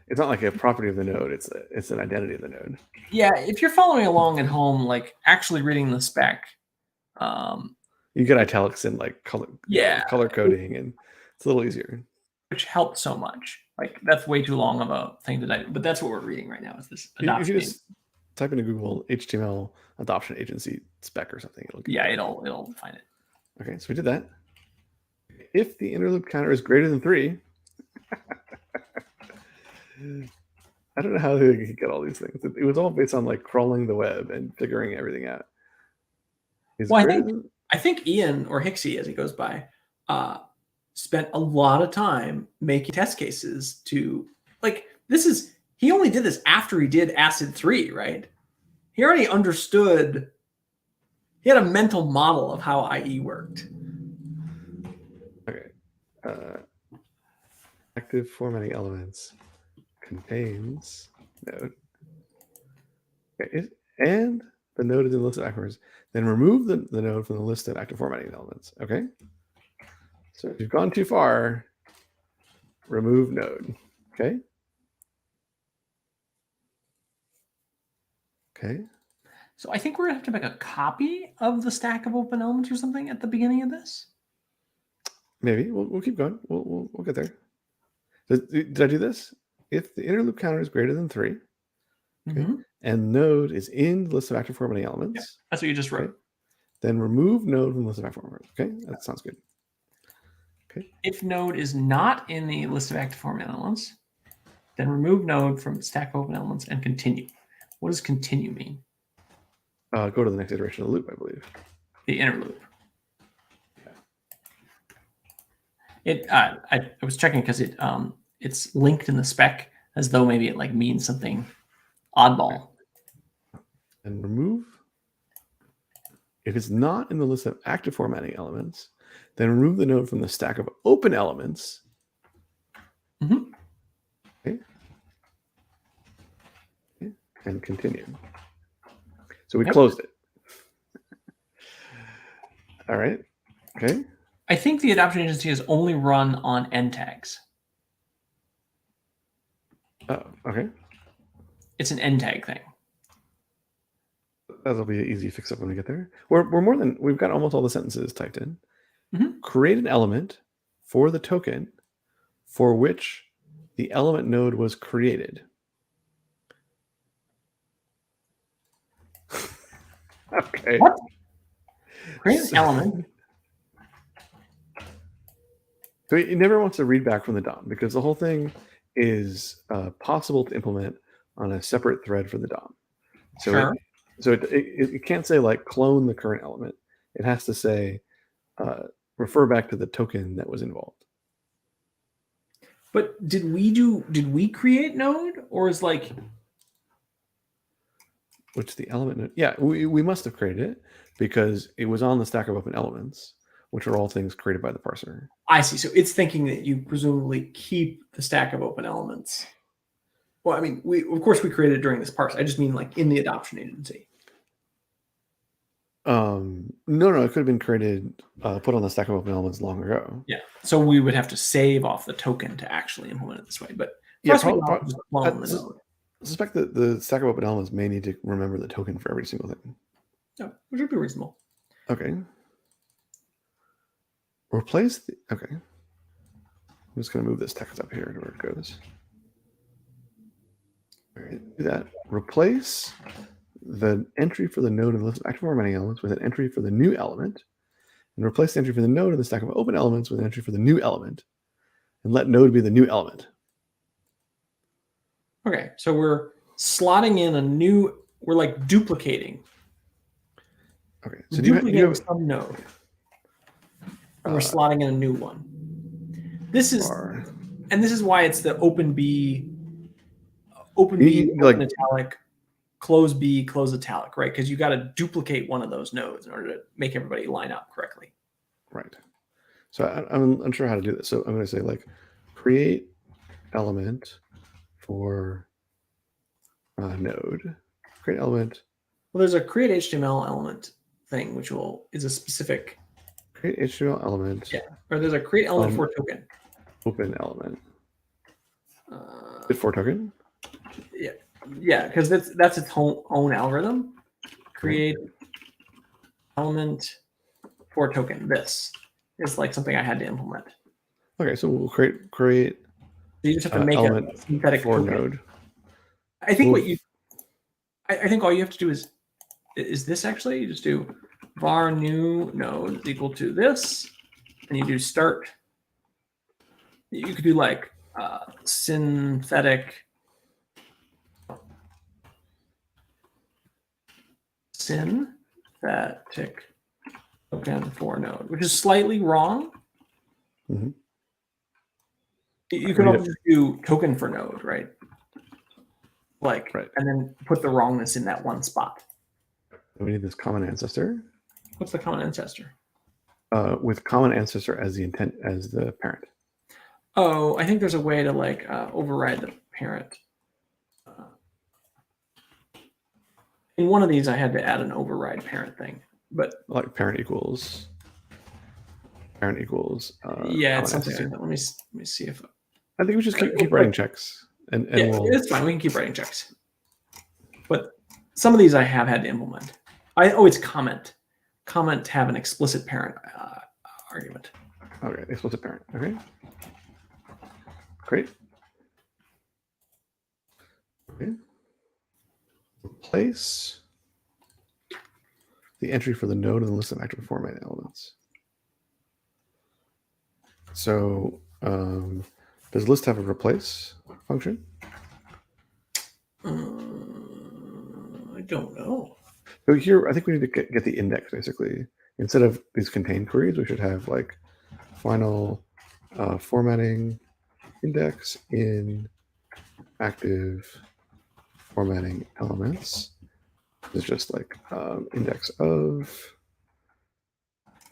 It's not like a property of the node. It's an identity of the node. Yeah, if you're following along at home, like actually reading the spec, you get italics and like color coding, and it's a little easier. Which helped so much. Like that's way too long of a thing to type. But that's what we're reading right now. Is this If adoption? you just type into Google HTML adoption agency spec or something, it'll Yeah, it'll find it. Okay, so we did that. If the inner loop counter is greater than 3, I don't know how they could get all these things. It was all based on like crawling the web and figuring everything out. Well, I think Ian, or Hixie as he goes by, spent a lot of time making test cases to like he only did this after he did ACID 3, right? He already understood. He had a mental model of how IE worked. Okay. Active formatting elements contains node. Okay. And the node is in the list of active. Then remove the node from the list of active formatting elements. Okay. So if you've gone too far, remove node. Okay. Okay. So I think we're gonna have to make a copy of the stack of open elements or something at the beginning of this. Maybe we'll keep going. We'll get there. Did I do this? If the inner loop counter is greater than 3, okay, and node is in the list of active formatting elements, yeah, that's what you just wrote. Okay, then remove node from the list of active formatting. Okay, that sounds good. Okay. If node is not in the list of active formatting elements, then remove node from stack of open elements and continue. What does continue mean? Go to the next iteration of the loop, I believe. The inner loop. I was checking because it's linked in the spec as though maybe it like means something oddball. And remove. If it's not in the list of active formatting elements, then remove the node from the stack of open elements. Mm-hmm. Okay. And continue. So we closed it. All right. Okay. I think the adoption agency is only run on end tags. Oh, okay. It's an end tag thing. That'll be an easy fix up when we get there. We've got almost all the sentences typed in. Mm-hmm. Create an element for the token for which the element node was created. Okay. What? Create an element. So it never wants to read back from the DOM because the whole thing is possible to implement on a separate thread for the DOM. So sure. It can't say like clone the current element. It has to say refer back to the token that was involved. But did we create node, or is like which the element node? Yeah, we must have created it because it was on the stack of open elements, which are all things created by the parser. I see. So it's thinking that you presumably keep the stack of open elements. Well, I mean, of course we created it during this parse. I just mean like in the adoption agency. No, it could have been created, put on the stack of open elements long ago. Yeah. So we would have to save off the token to actually implement it this way. But yeah, just clone the node. I suspect that the stack of open elements may need to remember the token for every single thing. No, which would be reasonable. Okay. Replace the, okay. I'm just going to move this text up here to where it goes. All right, do that. Replace the entry for the node in the list of active formatting elements with an entry for the new element, and replace the entry for the node in the stack of open elements with an entry for the new element, and let node be the new element. Okay, so we're slotting in a new, we're like duplicating. Okay, so do you have some node? And we're slotting in a new one. This is, and this is why it's the open B, open italic, close B, close italic, right? Because you got to duplicate one of those nodes in order to make everybody line up correctly. Right. So I'm unsure how to do this. So I'm going to say like create element for node. Create element. Well, there's a create HTML element thing, which is a specific create HTML element. Yeah, or there's a create element for token. Open element. For token. Yeah, because that's its own algorithm. Create element for token. This is like something I had to implement. Okay, so we'll create you just have to make a element synthetic for token. node. I think Move. I think all you have to do is this actually. You just do var new node is equal to this, and you do start. You could do like synthetic token for node, which is slightly wrong. Mm-hmm. You could also just do token for node, right? Like, right. And then put the wrongness in that one spot. We need this common ancestor. What's the common ancestor? With common ancestor as the intent as the parent. Oh, I think there's a way to like override the parent. In one of these, I had to add an override parent thing, but like parent equals. Yeah, it's something like that. Let me see if I think we just keep writing checks, and yeah, it's fine. We can keep writing checks, but some of these I have had to implement. It's comment. Comment have an explicit parent argument. Okay, explicit parent. Okay, great. Okay. Replace the entry for the node in the list of active formatting elements. So does list have a replace function? I don't know. So here, I think we need to get the index, basically. Instead of these contain queries, we should have like final formatting index in active formatting elements. It's just like index of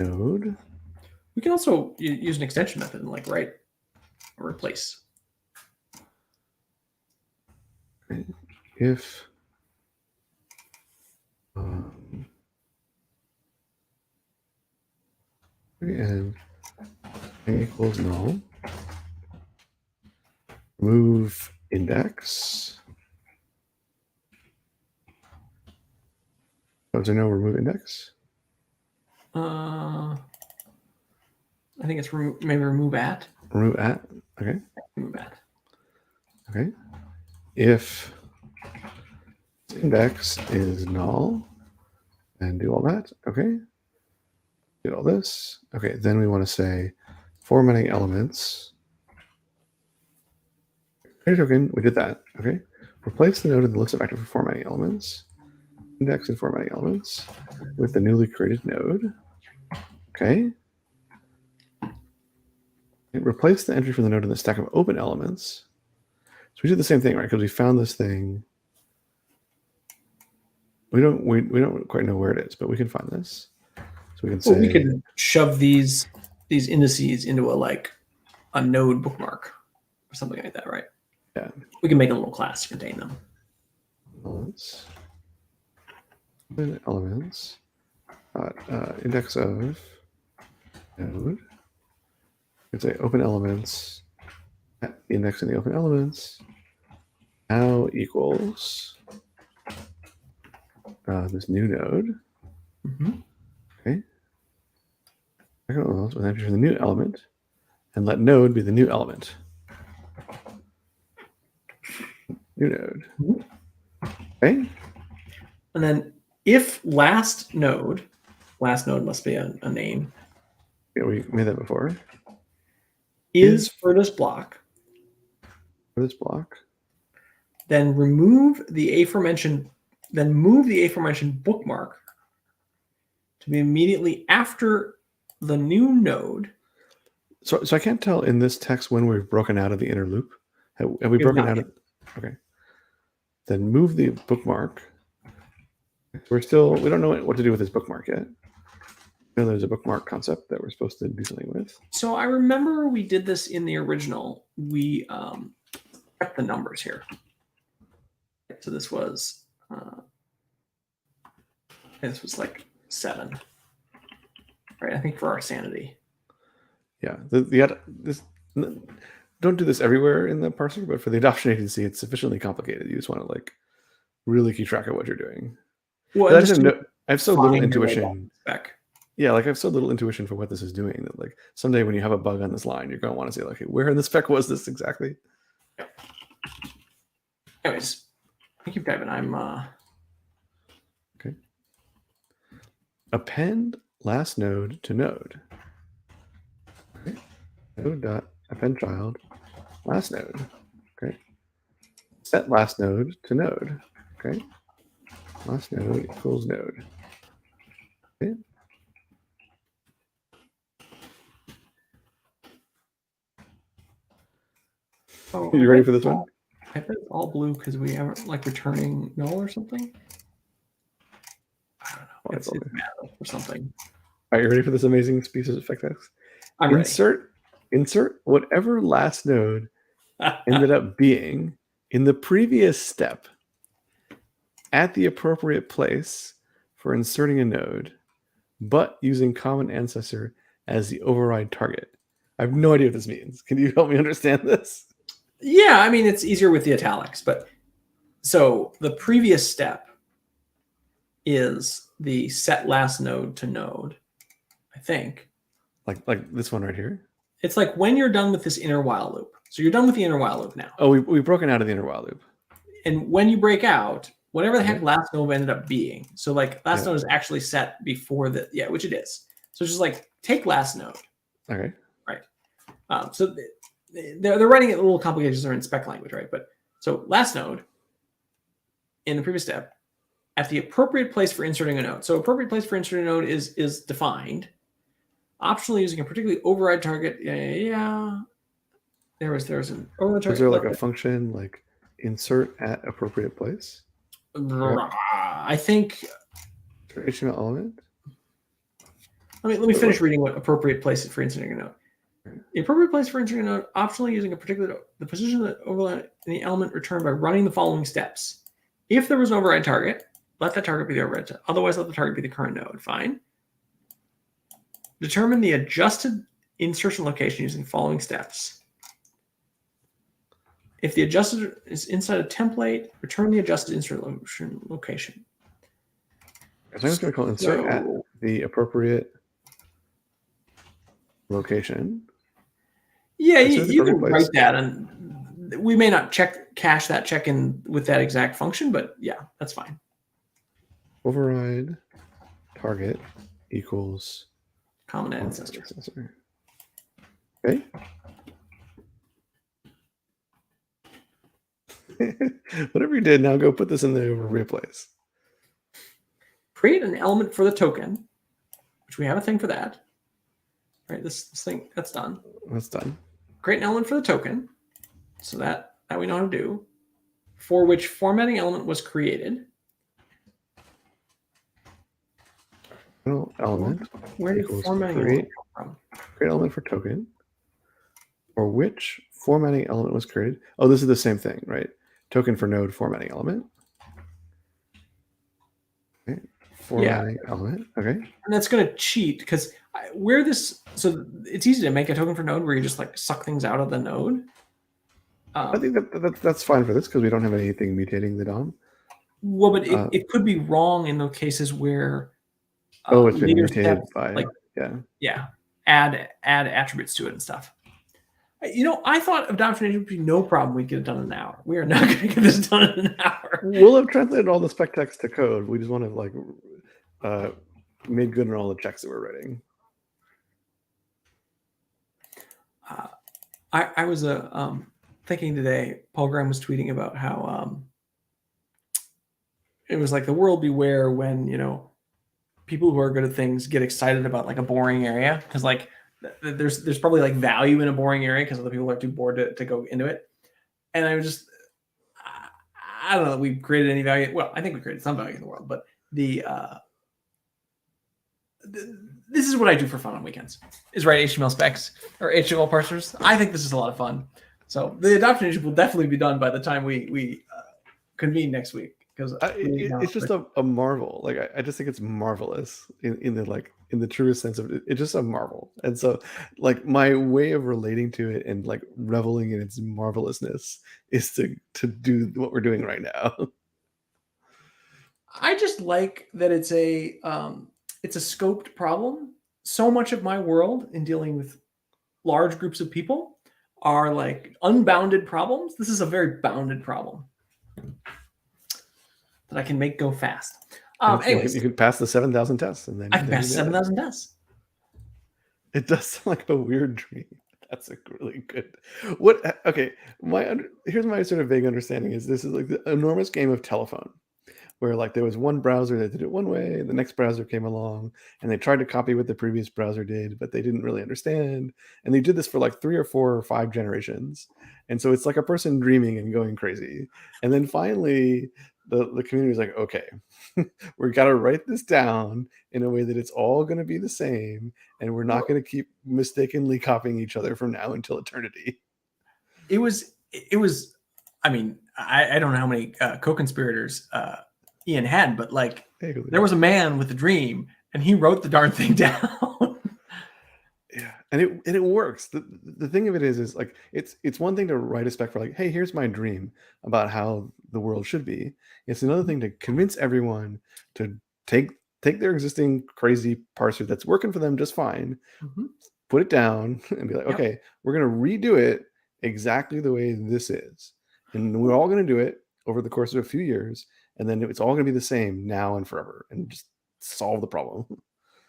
node. We can also use an extension method and like write or replace. If and equals null, remove index. Oh, is there no remove index? I think it's maybe remove at. Remove at. Okay. Remove at. Okay. If index is null, and do all that. Okay. Did all this. Okay. Then we want to say formatting elements. Create a token. We did that. Okay. Replace the node in the list of active formatting elements. Index and formatting elements with the newly created node. Okay. And replace the entry from the node in the stack of open elements. So we did the same thing, right? Because we found this thing. We don't quite know where it is, but we can find this. So we can say we could shove these indices into a node bookmark or something like that, right? Yeah. We can make a little class to contain them. Elements. Index of node. We can say open elements. At the index in the open elements now equals this new node. Mm-hmm. Okay. With entry for the new element, and let node be the new element. New node. Mm-hmm. Okay. And then if last node must be a name. Yeah, we made that before. Is for this block. For this block. Then move the aforementioned bookmark to be immediately after the new node. So I can't tell in this text when we've broken out of the inner loop. Have we broken out of? Okay. Then move the bookmark. We don't know what to do with this bookmark yet. You know, there's a bookmark concept that we're supposed to do something with. So I remember we did this in the original. We kept the numbers here. So this was like 7, right? I think for our sanity. Yeah, don't do this everywhere in the parser, but for the adoption agency, it's sufficiently complicated. You just want to really keep track of what you're doing. Well, I have so little intuition. Yeah, I have so little intuition for what this is doing that someday when you have a bug on this line, you're going to want to say where in the spec was this exactly? Anyways, I keep typing. I'm Okay. Append last node to node. Okay. Node dot append child last node. Okay. Set last node to node. Okay. Last node equals node. Okay. oh, You ready for this one? I bet it's all blue because we haven't like returning null or something. I don't know. Oh, It's math or something. Are you ready for this amazing piece of effect text? I'm Insert whatever last node ended up being in the previous step at the appropriate place for inserting a node, but using common ancestor as the override target. I have no idea what this means. Can you help me understand this? Yeah, I mean, it's easier with the italics, but so the previous step is the set last node to node, I think. Like this one right here? It's like when you're done with this inner while loop. So you're done with the inner while loop now. Oh, we've broken out of the inner while loop. And when you break out, whatever the heck last node ended up being. So like last node is actually set before the, which it is. So it's just like take last node. Okay. Right. So they're writing it a little complicated because they're in spec language, right? But so last node in the previous step at the appropriate place for inserting a node. So appropriate place for inserting a node is defined. Optionally using a particularly override target. Yeah. There was an override target. Was there like a function like insert at appropriate place? I think HTML element. Let me finish reading what appropriate place for inserting a node. The appropriate place for inserting a node, optionally using the position of the override in the element returned by running the following steps. If there was an override target, let that target be the override target. Otherwise, let the target be the current node. Fine. Determine the adjusted insertion location using the following steps. If the adjusted is inside a template, return the adjusted insertion location. I'm just going to call insert at the appropriate location. Yeah, you can write that, and we may not cache that check-in with that exact function, but yeah, that's fine. Override target equals common ancestor. Okay. Whatever you did, now go put this in the appropriate place. Create an element for the token, which we have a thing for that. Right, this thing, that's done. That's done. Create an element for the token, so that we know how to do, for which formatting element was created. Element. Where did formatting element come from? Create element for token, or which formatting element was created. Oh, this is the same thing, right? Token for node formatting element. Okay. Formatting element. Okay. And that's going to cheat because where this, so it's easy to make a token for node where you just like suck things out of the node. I think that's fine for this because we don't have anything mutating the DOM. Well, but it could be wrong in those cases where it's been mutated by add attributes to it and stuff. You know, I thought adoption would be no problem. We'd get it done in an hour. We are not going to get this done in an hour. We'll have translated all the spec text to code. We just want to like made good on all the checks that we're writing. I was thinking today. Paul Graham was tweeting about how it was like the world beware when people who are good at things get excited about like a boring area because like there's probably like value in a boring area because other people are too bored to go into it. And I was just, I don't know that we created any value. Well, I think we created some value in the world, but this is what I do for fun on weekends is write HTML specs or HTML parsers. I think this is a lot of fun. So the adoption engine will definitely be done by the time we convene next week. Because it's just a marvel. Like I just think it's marvelous in the truest sense of it. It's just a marvel. And so like my way of relating to it and like reveling in its marvelousness is to do what we're doing right now. I just like that it's a scoped problem. So much of my world in dealing with large groups of people are like unbounded problems. This is a very bounded problem that I can make go fast. You Anyways, can pass the 7,000 tests, and then I can pass you nail it. 7,000 tests. It does sound like a weird dream. That's a really good. What? Okay, here's my sort of vague understanding is this is like the enormous game of telephone, where like there was one browser that did it one way, the next browser came along, and they tried to copy what the previous browser did, but they didn't really understand, and they did this for like 3 or 4 or 5 generations, and so it's like a person dreaming and going crazy, and then finally the community was like, okay, we got to write this down in a way that it's all going to be the same, and we're not going to keep mistakenly copying each other from now until eternity. It was. I mean, I don't know how many co-conspirators Ian had, but like there was a man with a dream, and he wrote the darn thing down. Yeah, and it works. The thing of it is like it's one thing to write a spec for like, hey, here's my dream about how the world should be. It's another thing to convince everyone to take their existing crazy parser that's working for them just fine, put it down, and be like, okay, we're gonna redo it exactly the way this is, and we're all gonna do it over the course of a few years, and then it's all gonna be the same now and forever, and just solve the problem.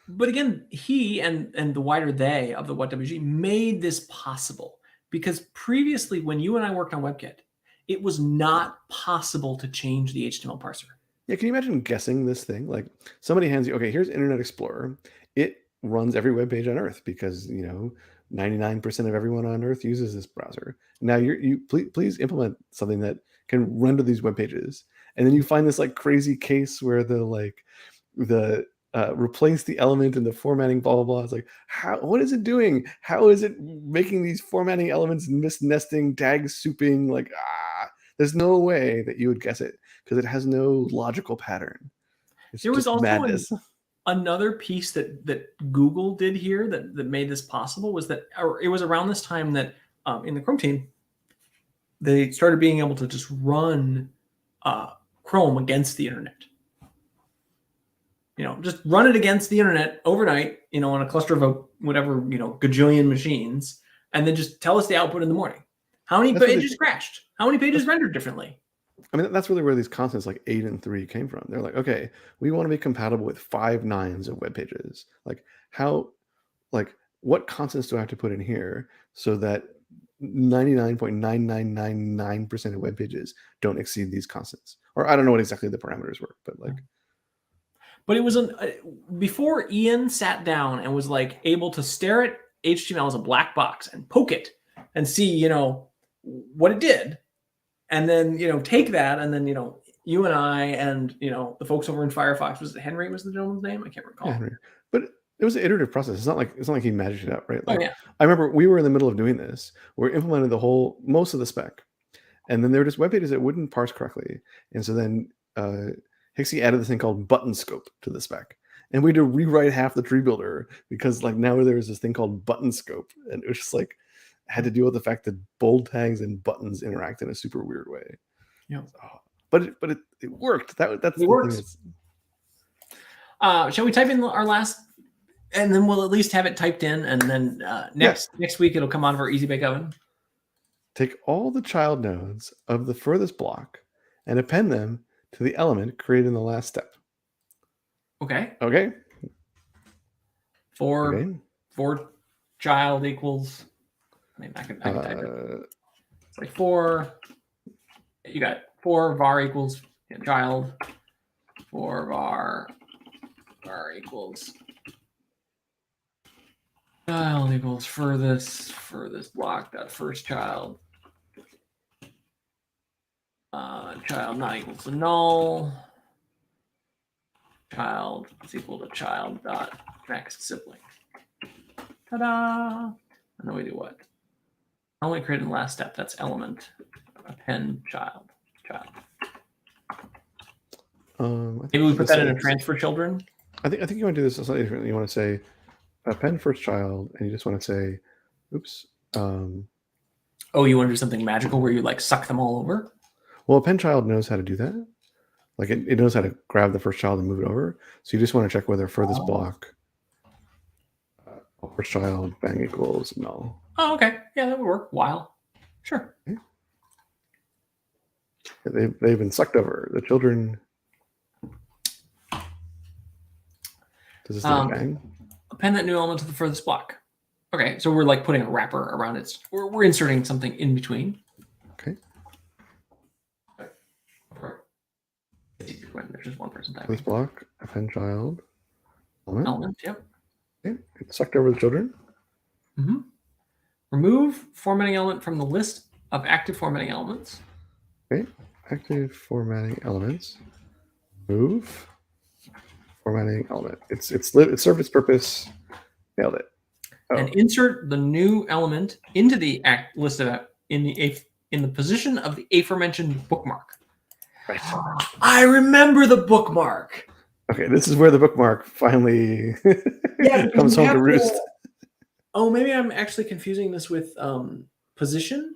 But again, he and the wider they of the WhatWG made this possible because previously, when you and I worked on WebKit, it was not possible to change the HTML parser. Yeah, can you imagine guessing this thing? Like somebody hands you, okay, here's Internet Explorer. It runs every web page on Earth because 99% of everyone on Earth uses this browser. Now you please implement something that can render these web pages, and then you find this like crazy case where the replace the element in the formatting, blah blah blah. It's like, what is it doing? How is it making these formatting elements misnesting, tag souping? Like, there's no way that you would guess it because it has no logical pattern. It's there was just also madness. Another piece that Google did here that made this possible was that, or it was around this time that in the Chrome team, they started being able to just run Chrome against the internet. Just run it against the internet overnight, on a cluster of whatever, gajillion machines, and then just tell us the output in the morning. How many pages crashed? How many pages rendered differently? I mean, that's really where these constants like 8 and 3 came from. They're like, okay, we want to be compatible with 5 nines of web pages. Like what constants do I have to put in here so that 99.9999% of web pages don't exceed these constants? Or I don't know what exactly the parameters were, but like. But it was before Ian sat down and was like able to stare at HTML as a black box and poke it and see, what it did, and then take that, and then you and I and the folks over in Firefox, was it Henry was the gentleman's name? I can't recall. Yeah, Henry. But it was an iterative process. It's not like he magicked it out, right? Like, oh, yeah. I remember we were in the middle of doing this. We implemented most of the spec, and then there were just web pages that wouldn't parse correctly, and so then Hixie added this thing called button scope to the spec, and we had to rewrite half the tree builder because like now there was this thing called button scope, and it was just like had to deal with the fact that bold tags and buttons interact in a super weird way. Yeah, but it worked. That's it works. Shall we type in our last, and then we'll at least have it typed in, and then next week it'll come out of our Easy Bake Oven. Take all the child nodes of the furthest block and append them to the element created in the last step. Okay. For child equals. I mean, I can type it. It's like 4. You got 4 var equals child. 4 var equals child equals furthest block that first child. Child not equals to null. Child is equal to child dot next sibling. Ta-da! And then we do what? Only created in the last step. That's element. Append child. Maybe we put that in a transfer children. I think you want to do this slightly differently. You want to say append first child, and you just want to say, oops. You want to do something magical where you like suck them all over? Well, append child knows how to do that. Like it knows how to grab the first child and move it over. So you just want to check whether furthest block first child bang equals null. Oh, okay. Yeah, that would work. While. Sure. They've been sucked over. The children. Does this thing bang? Append that new element to the furthest block. Okay, so we're like putting a wrapper around it. We're inserting something in between. Okay. When there's just one person typing. Furthest block, append child. Element, yep. Okay. It sucked over the children. Mm-hmm. Remove formatting element from the list of active formatting elements. Okay. Active formatting elements. Move. Formatting element. It served its purpose. Nailed it. Oh. And insert the new element into the list of in the position of the aforementioned bookmark. Right. I remember the bookmark. Okay, this is where the bookmark finally comes home to roost. Oh, maybe I'm actually confusing this with position.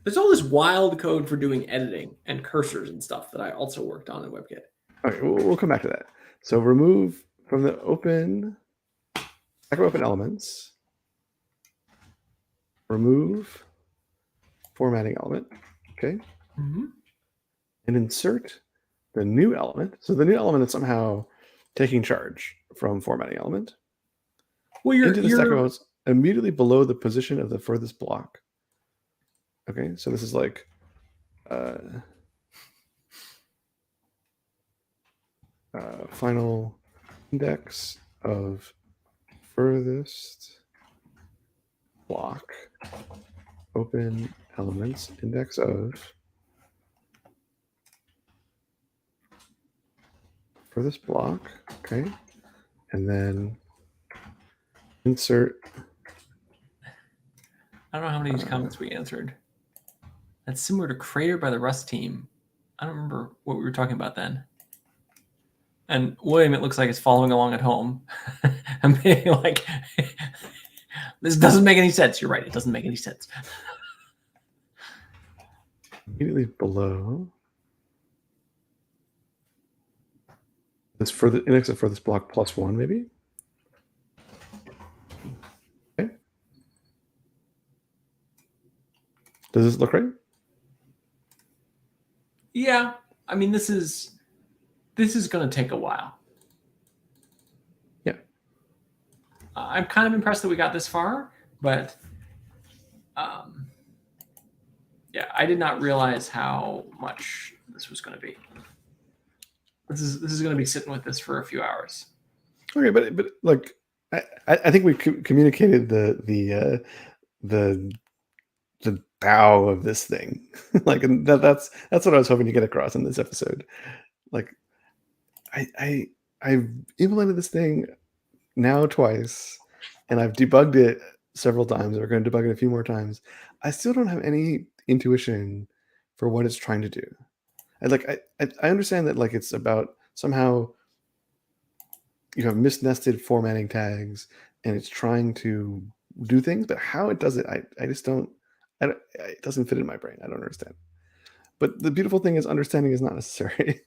There's all this wild code for doing editing and cursors and stuff that I also worked on in WebKit. Okay, we'll come back to that. So remove from the open elements. Remove formatting element. Okay. Mm-hmm. And insert the new element. So the new element is somehow taking charge from formatting element. Well, into the stack of elements immediately below the position of the furthest block. Okay, so this is like final index of furthest block, open elements, index of furthest block, okay, and then insert. I don't know how many of these comments we answered. That's similar to Crater by the Rust team. I don't remember what we were talking about then. And William, it looks like, is following along at home. I'm being like, this doesn't make any sense. You're right. It doesn't make any sense. Immediately below this further index of furthest block +1, maybe. Okay. Does this look right? Yeah. I mean, this is going to take a while. Yeah. I'm kind of impressed that we got this far, but yeah, I did not realize how much this was going to be. This is going to be sitting with this for a few hours. Okay, but like I think we communicated the bow of this thing. Like that's what I was hoping to get across in this episode. Like I've implemented this thing now twice, and I've debugged it several times. We're going to debug it a few more times. I still don't have any intuition for what it's trying to do. I understand that like it's about somehow you have misnested formatting tags and it's trying to do things, but how it does it, I just don't. It doesn't fit in my brain. I don't understand. But the beautiful thing is understanding is not necessary.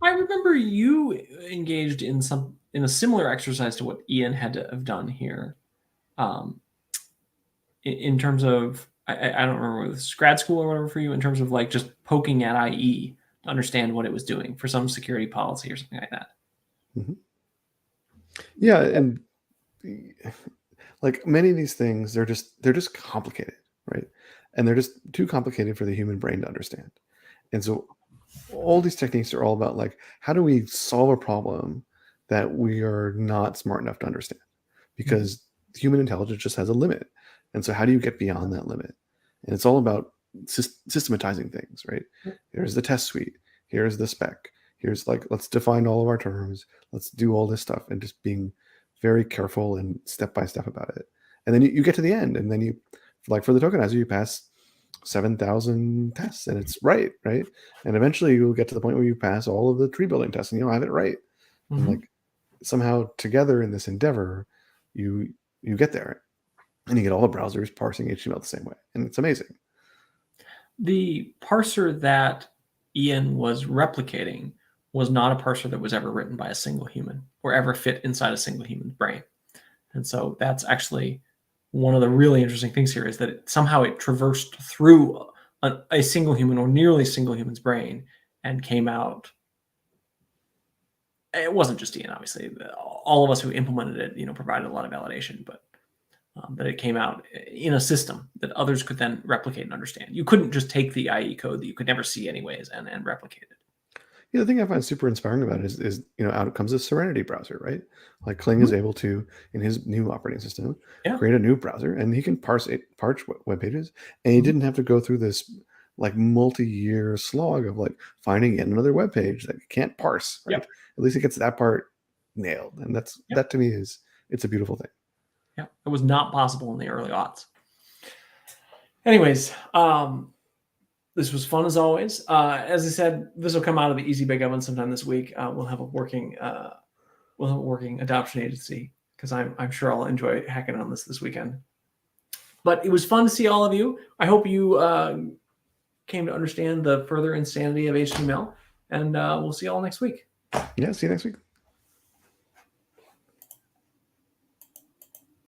I remember you engaged in a similar exercise to what Ian had to have done here, in terms of I don't remember whether this was grad school or whatever for you, in terms of like just poking at IE to understand what it was doing for some security policy or something like that. Mm-hmm. Yeah, and like many of these things, they're just complicated, right? And they're just too complicated for the human brain to understand. And so all these techniques are all about like how do we solve a problem that we are not smart enough to understand, because human intelligence just has a limit. And so how do you get beyond that limit? And it's all about systematizing things, right? Here's the test suite, here's the spec, here's like let's define all of our terms, let's do all this stuff, and just being very careful and step by step about it. And then you get to the end, and then you, like for the tokenizer, you pass 7,000 tests and it's right. And eventually you'll get to the point where you pass all of the tree building tests and you'll have it right. Mm-hmm. And like somehow together in this endeavor, you get there and you get all the browsers parsing HTML the same way. And it's amazing. The parser that Ian was replicating was not a parser that was ever written by a single human or ever fit inside a single human's brain. And so that's actually one of the really interesting things here, is that somehow it traversed through a single human or nearly single human's brain and came out. It wasn't just Ian, obviously. All of us who implemented it, provided a lot of validation, but that it came out in a system that others could then replicate and understand. You couldn't just take the IE code that you could never see anyways and replicate it. Yeah, the thing I find super inspiring about it is out comes a Serenity browser, right? Like Kling is able to, in his new operating system, Yeah. create a new browser, and he can parse web pages, and he didn't have to go through this like multi-year slog of like finding yet another web page that can't parse, right? Yep. At least he gets that part nailed, and that to me it's a beautiful thing. Yeah, it was not possible in the early aughts. Anyways, this was fun as always. As I said, this will come out of the Easy Bake Oven sometime this week. We'll have a working adoption agency, because I'm sure I'll enjoy hacking on this weekend. But it was fun to see all of you. I hope you came to understand the further insanity of HTML, and we'll see you all next week. Yeah, see you next week.